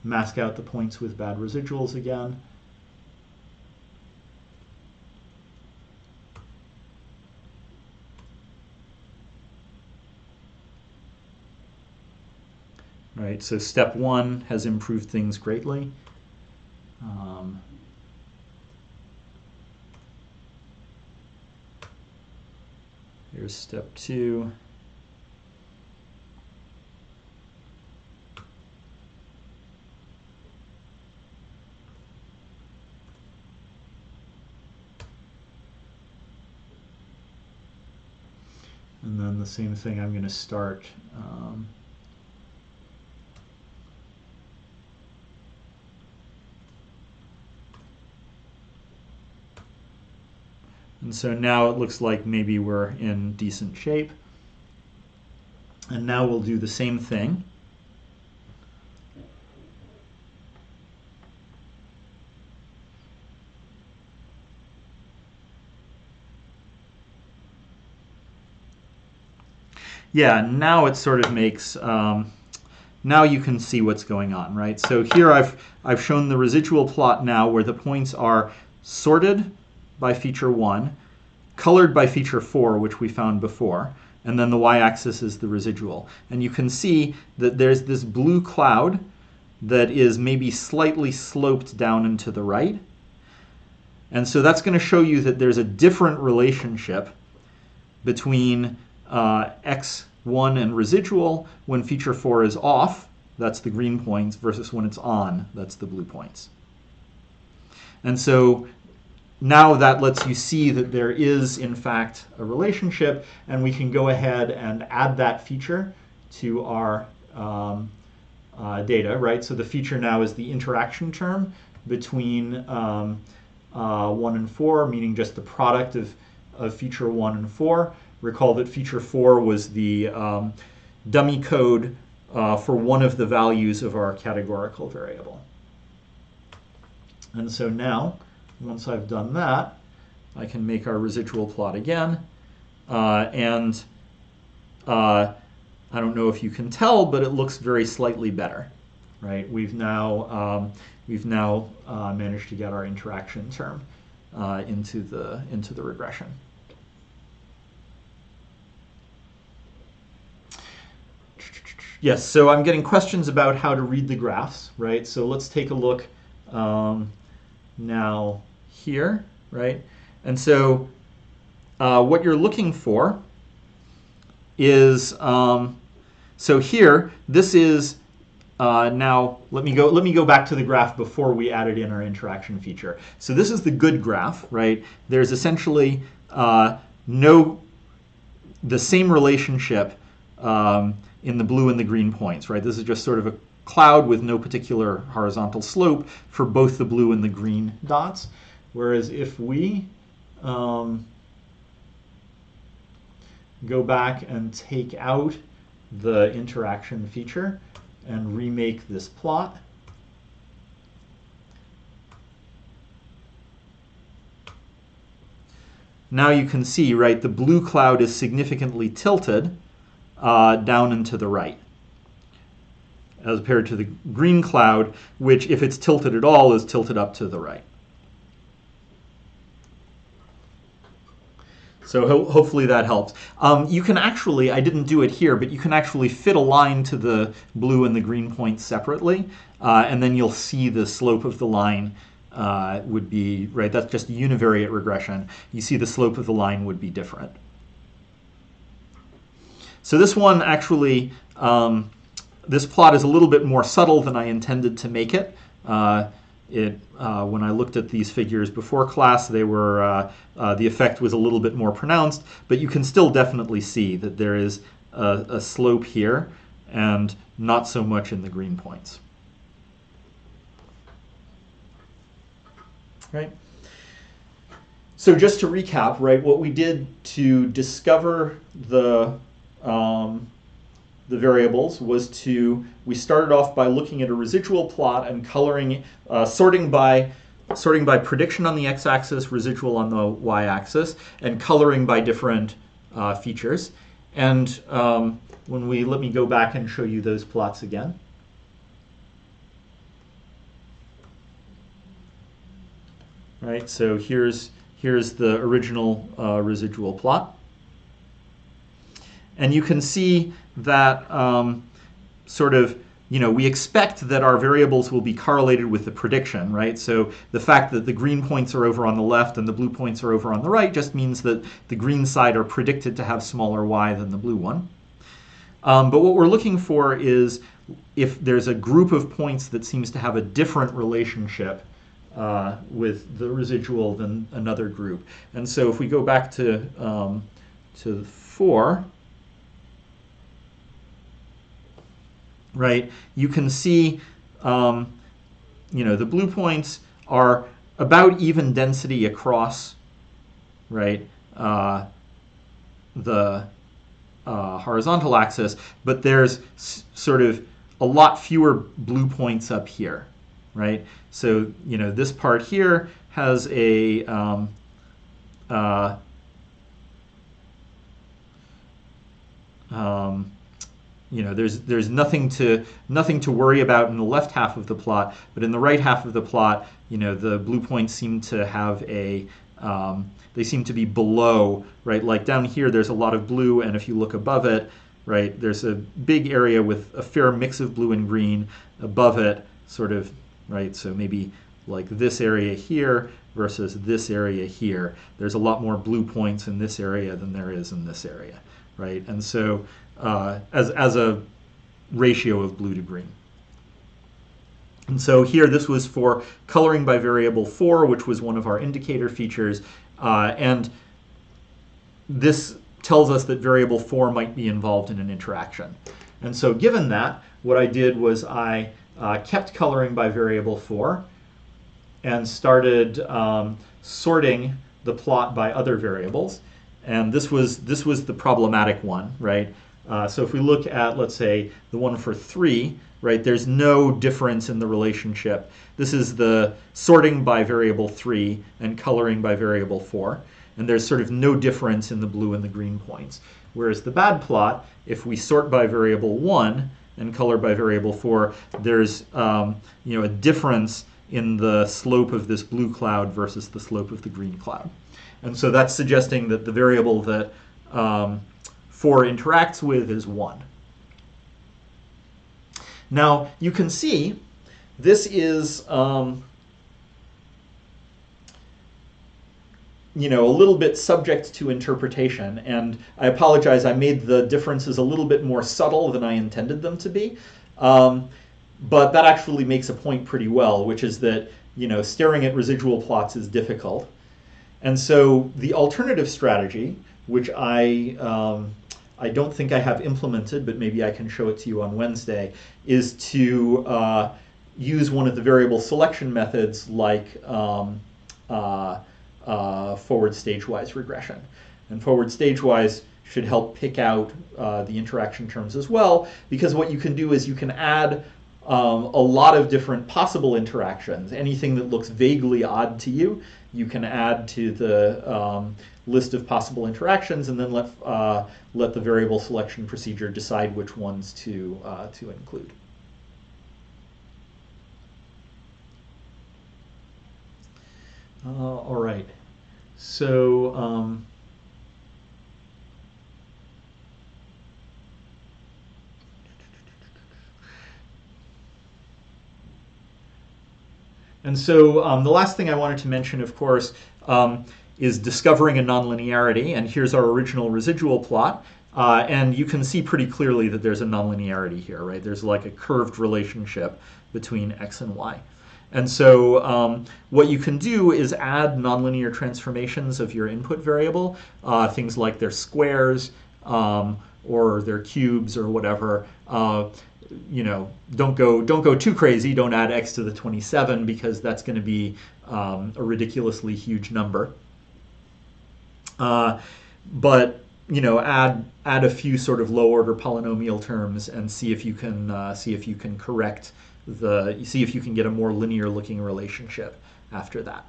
S1: mask out the points with bad residuals again. right? So step 1 has improved things greatly. Here's step 2. And then the same thing, I'm going to start and so now it looks like maybe we're in decent shape. And now we'll do the same thing. Yeah, now it sort of makes, now you can see what's going on, right? So here I've shown the residual plot now where the points are sorted by feature 1, colored by feature 4, which we found before, and then the y-axis is the residual. And you can see that there's this blue cloud that is maybe slightly sloped down and to the right. And so that's going to show you that there's a different relationship between x1 and residual when feature 4 is off, that's the green points, versus when it's on, that's the blue points. And so now that lets you see that there is, in fact, a relationship, and we can go ahead and add that feature to our data, right? So the feature now is the interaction term between 1 and 4, meaning just the product of feature 1 and 4. Recall that feature 4 was the dummy code for one of the values of our categorical variable. And so now, once I've done that, I can make our residual plot again. And I don't know if you can tell, but it looks very slightly better, right? We've now managed to get our interaction term into the regression. Yes, so I'm getting questions about how to read the graphs, right? So let's take a look now here, right? And so what you're looking for is, so here, this is, now let me go back to the graph before we added in our interaction feature. So this is the good graph, right? There's essentially the same relationship in the blue and the green points, right? This is just sort of a cloud with no particular horizontal slope for both the blue and the green dots. Whereas if we go back and take out the interaction feature and remake this plot, now you can see, right, the blue cloud is significantly tilted down and to the right, as compared to the green cloud, which, if it's tilted at all, is tilted up to the right. So hopefully that helps. You can actually, I didn't do it here, but you can actually fit a line to the blue and the green points separately, and then you'll see the slope of the line would be, right, that's just univariate regression. You see the slope of the line would be different. So this one actually, this plot is a little bit more subtle than I intended to make it. When I looked at these figures before class, they were the effect was a little bit more pronounced, but you can still definitely see that there is a slope here and not so much in the green points. Right. So just to recap, right, what we did to discover the variables was we started off by looking at a residual plot and coloring, sorting by prediction on the x-axis, residual on the y-axis, and coloring by different features. And let me go back and show you those plots again. Right, so here's the original residual plot. And you can see that sort of we expect that our variables will be correlated with the prediction, right? So the fact that the green points are over on the left and the blue points are over on the right just means that the green side are predicted to have smaller y than the blue one. But what we're looking for is if there's a group of points that seems to have a different relationship with the residual than another group. And so if we go back to 4, right, you can see, the blue points are about even density across, right, the horizontal axis, but there's sort of a lot fewer blue points up here, right? So, this part here has a there's nothing to worry about in the left half of the plot, but in the right half of the plot, the blue points seem to have they seem to be below, right? Like down here, there's a lot of blue, and if you look above it, right, there's a big area with a fair mix of blue and green. Above it, sort of, right, so maybe like this area here versus this area here. There's a lot more blue points in this area than there is in this area, right? And so as a ratio of blue to green. And so here, this was for coloring by variable 4, which was one of our indicator features. And this tells us that variable 4 might be involved in an interaction. And so given that, what I did was I kept coloring by variable 4 and started sorting the plot by other variables. And this was the problematic one, right? So if we look at, let's say, the one for 3, right, there's no difference in the relationship. This is the sorting by variable 3 and coloring by variable 4. And there's sort of no difference in the blue and the green points. Whereas the bad plot, if we sort by variable 1 and color by variable 4, there's a difference in the slope of this blue cloud versus the slope of the green cloud. And so that's suggesting that the variable that 4 interacts with is 1. Now, you can see this is a little bit subject to interpretation, and I apologize, I made the differences a little bit more subtle than I intended them to be, but that actually makes a point pretty well, which is that staring at residual plots is difficult. And so the alternative strategy, which I don't think I have implemented, but maybe I can show it to you on Wednesday, is to use one of the variable selection methods like forward stage-wise regression. And forward stage-wise should help pick out the interaction terms as well, because what you can do is you can add a lot of different possible interactions. Anything that looks vaguely odd to you, you can add to the list of possible interactions, and then let the variable selection procedure decide which ones to include. All right. So the last thing I wanted to mention, of course, is discovering a nonlinearity. And here's our original residual plot. And you can see pretty clearly that there's a nonlinearity here, right? There's like a curved relationship between x and y. And so what you can do is add nonlinear transformations of your input variable, things like their squares or their cubes or whatever. Don't go too crazy. Don't add x to the 27 because that's going to be a ridiculously huge number. But add a few sort of low order polynomial terms and see if you can correct see if you can get a more linear looking relationship after that.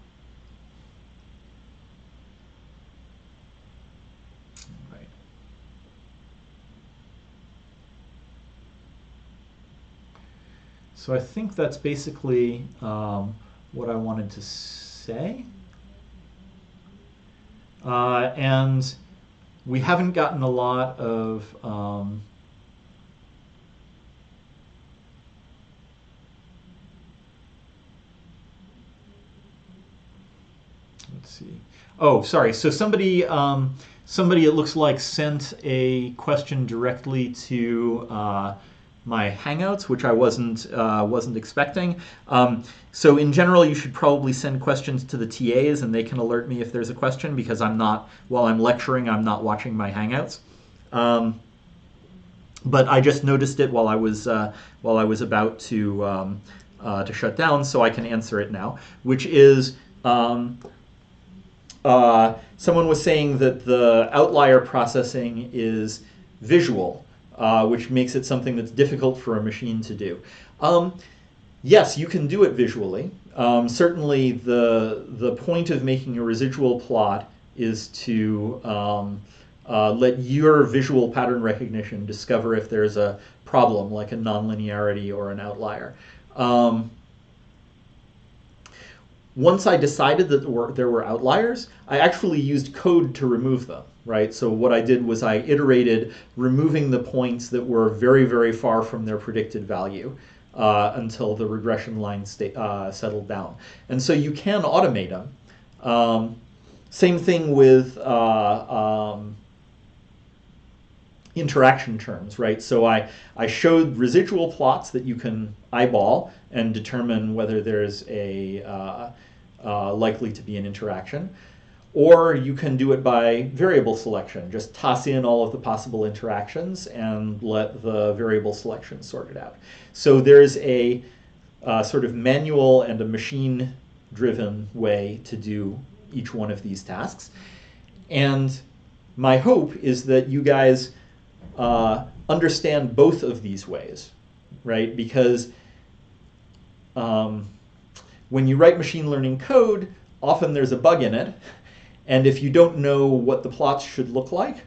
S1: Right. So I think that's basically what I wanted to say. And we haven't gotten a lot of see. Oh, sorry. So somebody it looks like sent a question directly to my Hangouts, which I wasn't expecting. So in general, you should probably send questions to the TAs, and they can alert me if there's a question, because while I'm lecturing, I'm not watching my Hangouts. But I just noticed it while I was about to shut down, so I can answer it now, which is. Someone was saying that the outlier processing is visual, which makes it something that's difficult for a machine to do. Yes, you can do it visually. Certainly, the point of making a residual plot is to let your visual pattern recognition discover if there's a problem, like a nonlinearity or an outlier. Once I decided that there were outliers, I actually used code to remove them, right? So what I did was I iterated, removing the points that were very, very far from their predicted value until the regression line settled down. And so you can automate them. Same thing with interaction terms, right? So I showed residual plots that you can eyeball and determine whether there's a likely to be an interaction. Or you can do it by variable selection. Just toss in all of the possible interactions and let the variable selection sort it out. So there's a sort of manual and a machine-driven way to do each one of these tasks. And my hope is that you guys understand both of these ways, right? Because when you write machine learning code, often there's a bug in it. And if you don't know what the plots should look like,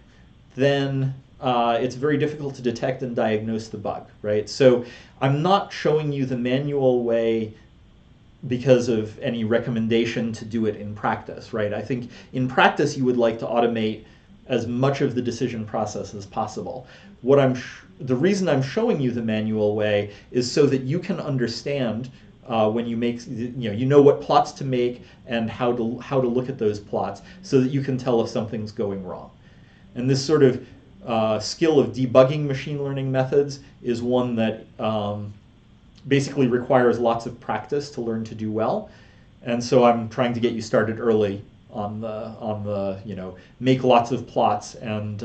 S1: then it's very difficult to detect and diagnose the bug, right? So I'm not showing you the manual way because of any recommendation to do it in practice, right? I think in practice you would like to automate as much of the decision process as possible. The reason I'm showing you the manual way is so that you can understand when you make, you know what plots to make and how to look at those plots, so that you can tell if something's going wrong. And this sort of skill of debugging machine learning methods is one that basically requires lots of practice to learn to do well. And so I'm trying to get you started early on the make lots of plots and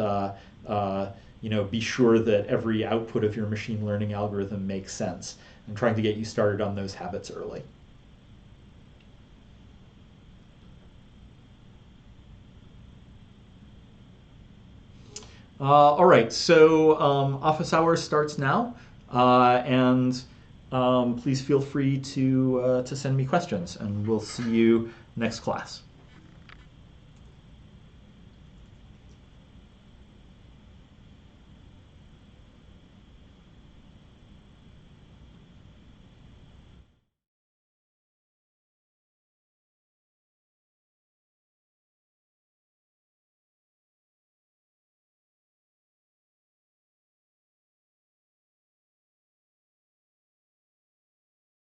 S1: be sure that every output of your machine learning algorithm makes sense. I'm trying to get you started on those habits early. All right, so office hours starts now, and please feel free to send me questions, and we'll see you next class.